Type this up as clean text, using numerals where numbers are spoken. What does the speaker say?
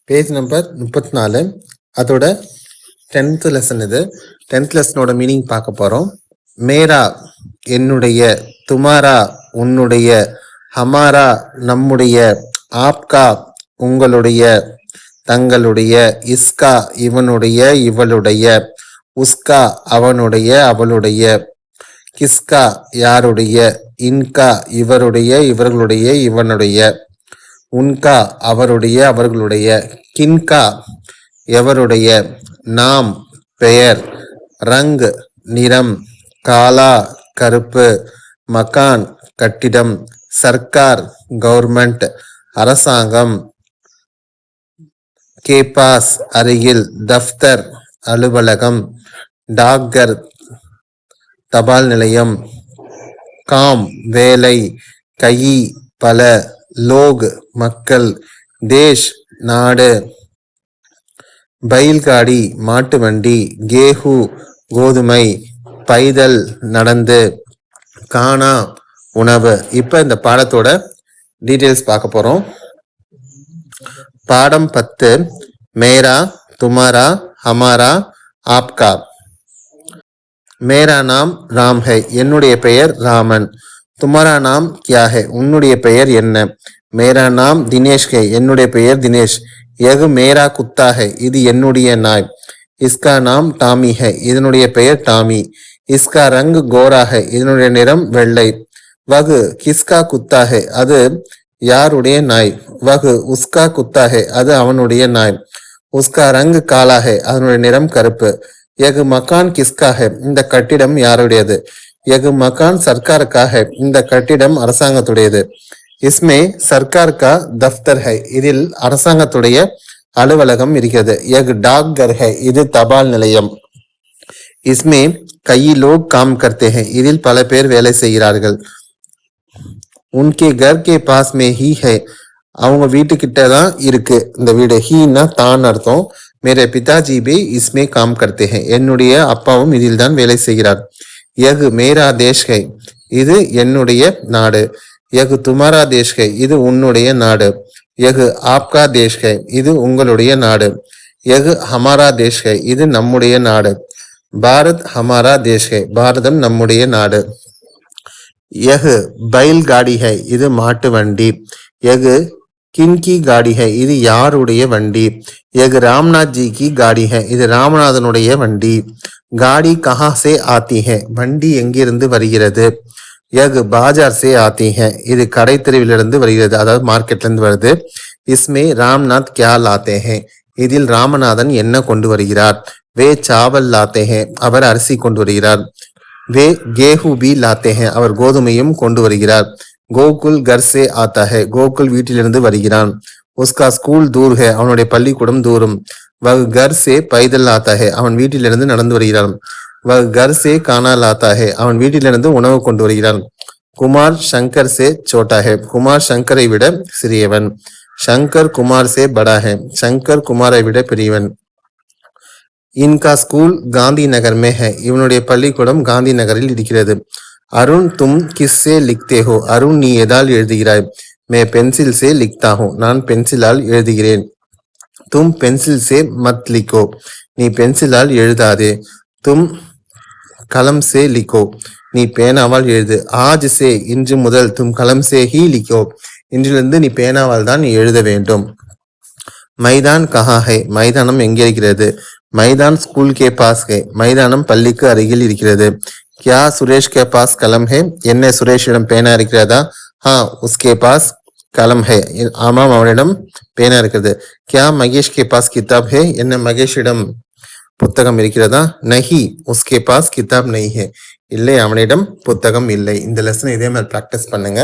Page number 34. அதோட 10th lesson இது. 10th லெசனோட meaning பார்க்க போகிறோம். மேரா என்னுடைய, துமாரா உன்னுடைய, ஹமாரா நம்முடைய, ஆப்கா உங்களுடைய, தங்களுடைய, இஸ்கா இவனுடைய இவளுடைய, உஸ்கா அவனுடைய அவளுடைய, கிஸ்கா யாருடைய, இன்கா இவருடைய இவர்களுடைய இவனுடைய, உன்கா அவருடைய அவர்களுடைய, கின்கா எவருடைய, நாம் பெயர், ரங் நிறம், காலா கருப்பு, மகான் கட்டிடம், சர்க்கார் கவர்மெண்ட் அரசாங்கம், கேபாஸ் அருகில், தஃப்தர் அலுவலகம், டாக்கர் தபால் நிலையம், காம் வேலை, கயி பல, லோக் மக்கள், தேஷ் நாடு, பைல்காடி மாட்டு வண்டி, கேஹு கோதுமை, பைதல் நடந்து, கானா உணவு. இப்போ இந்த பாடத்தோட டீட்டெயில்ஸ் பார்க்க போறோம். பாடம் 10. மேரா, துமாரா, ஹமாரா, ஆப்கா. மேரா நாம் ராம் ஹை, என்னுடைய பெயர் ராமன். துமாரா நாம் கியா ஹை, உன்னுடைய பெயர் என்ன? மேரா நாம் தினேஷ் ஹை, என்னுடைய பெயர் தினேஷ். யகு மேரா குத்தா ஹை, இது என்னுடைய நாய். இஸ்கா நாம் டாமி ஹை, இதனுடைய பெயர் டாமி. இஸ்கா ரங் கோரா ஹை, இதனுடைய நிறம் வெள்ளை. வகு கிஸ்கா குத்தா ஹை, அது யாருடைய நாய். வகு உஸ்கா குத்தா ஹை, அது அவனுடைய நாய். உஸ்கா ரங் காலா ஹை, அதனுடைய நிறம் கருப்பு. யகு மகான் கிஸ்கா ஹை, இந்த கட்டிடம் யாருடையது. யகு மகான் சர்க்கார் கா ஹை, இந்த கட்டிடம் அரசாங்கத்துடையது. இஸ்மே சர்க்கார் கா தஃப்தர் ஹை, இதில் அரசாங்கத்துடைய அலுவலகம் இருக்கிறது. யக் டாக்கர் ஹை, இது தபால் நிலையம். இஸ்மே கயி லோக் காம் கர்த்தே ஹை, இதில் பல பேர் வேலை செய்கிறார்கள். உன்கே கர் கே பாஸ் மே ஹி ஹை, அவங்க வீட்டுக்கிட்ட தான் இருக்கு இந்த வீடு. ஹீனா தான் அர்த்தம். மேரே பிதாஜி பி இஸ்மே காம் கர்த்தே ஹை, என்னுடைய அப்பாவும் இதில் தான் வேலை செய்கிறார். யகு மேரா தேஷ் ஹை, இது என்னுடைய நாடு. யகு துமாரா தேஷ் ஹை, இது உன்னுடைய நாடு. யகு ஆப்கா தேஷ் ஹை, இது உங்களுடைய நாடு. யகு ஹமாரா தேஷ் ஹை, இது நம்முடைய நாடு. பாரத் ஹமாரா தேஷ் ஹை, பாரதம் நம்முடைய நாடு. யகு பைல் காடி ஹை, இது மாட்டு வண்டி. யகு கின்கி காடி ஹை, இது யாருடைய வண்டி. யகு ராம்நாத் ஜி கி காடி ஹை, இது ராமநாதனுடைய வண்டி. காடி கஹா சே ஆத்தி ஹை, வண்டி எங்கிருந்து வருகிறது. யகு பாஜார் சே ஆத்தி ஹை, இது கடை தெருவிலிருந்து வருகிறது, அதாவது மார்க்கெட்ல இருந்து வருது. இஸ்மே ராம்நாத் கியா லாத்தே ஹை, இதில் ராமநாதன் என்ன கொண்டு வருகிறார். வே சாவல் லாத்தே ஹை, அவர் அரிசி கொண்டு வருகிறார். வே கேஹு பி லாத்தே ஹை, அவர் கோதுமையும் கொண்டு வருகிறார். கோகுல் கர் சே ஆத்தா ஹை, கோகுல் வீட்டிலிருந்து வருகிறான். உஸ்கா ஸ்கூல் தூர் ஹை, அவனுடைய பள்ளிக்கூடம் தூரம். வகு கர் சே பைதல் ஆத்தா ஹை, அவன் வீட்டிலிருந்து நடந்து வருகிறான். வகு கர் சே கானா லாத்தா ஹை, அவன் வீட்டிலிருந்து உணவு கொண்டு வருகிறான். குமார் சங்கர் சே சோட்டா ஹை, குமார் சங்கரை விட சிறியவன். சங்கர் குமார் சே படா ஹை, சங்கர் குமாரை விட பெரியவன். இன்கா ஸ்கூல் காந்தி நகர் மே ஹை, இவனுடைய பள்ளிக்கூடம் காந்தி நகரில் இருக்கிறது. அருண் தும் கிஸ்ஸே லிக்தே ஹோ, அருண் நீ எதால் எழுதுகிறாய். மே பென்சில் சே லிக்தா ஹூ, நான் பென்சிலால் எழுதுகிறேன். தும் பென்சில் சே மத் லிக்கோ, நீ பென்சிலால் எழுதாதே. தும் கலம் சே லிக்கோ, நீ பேனாவால் எழுது. ஆஜ் சே இன்று முதல், தும் கலம் சே ஹி லிக்கோ, இன்றிலிருந்து நீ பேனாவால் தான் நீ எழுத வேண்டும். மைதான் கஹா ஹை, மைதானம் எங்கே இருக்கிறது. மைதான் ஸ்கூல் கே பாஸ் ஹை, மைதானம் பள்ளிக்கு அருகில் இருக்கிறது. क्या सुरेश के पास कलम है, என்ன சுரேஷிடம் பேனா இருக்கிறதா. ஹா உஸ்கே பாஸ் கலம் ஹை, ஆமாம் அவனிடம் பேனா இருக்கிறது. क्या மகேஷ் के पास किताब है, என்ன மகேஷிடம் புத்தகம் இருக்கிறதா. நஹி உஸ்கே பாஸ் கிதாப் நஹி ஹை, இல்லை அவனிடம் புத்தகம் இல்லை. இந்த லெசன் இதே மாதிரி ப்ராக்டிஸ் பண்ணுங்க.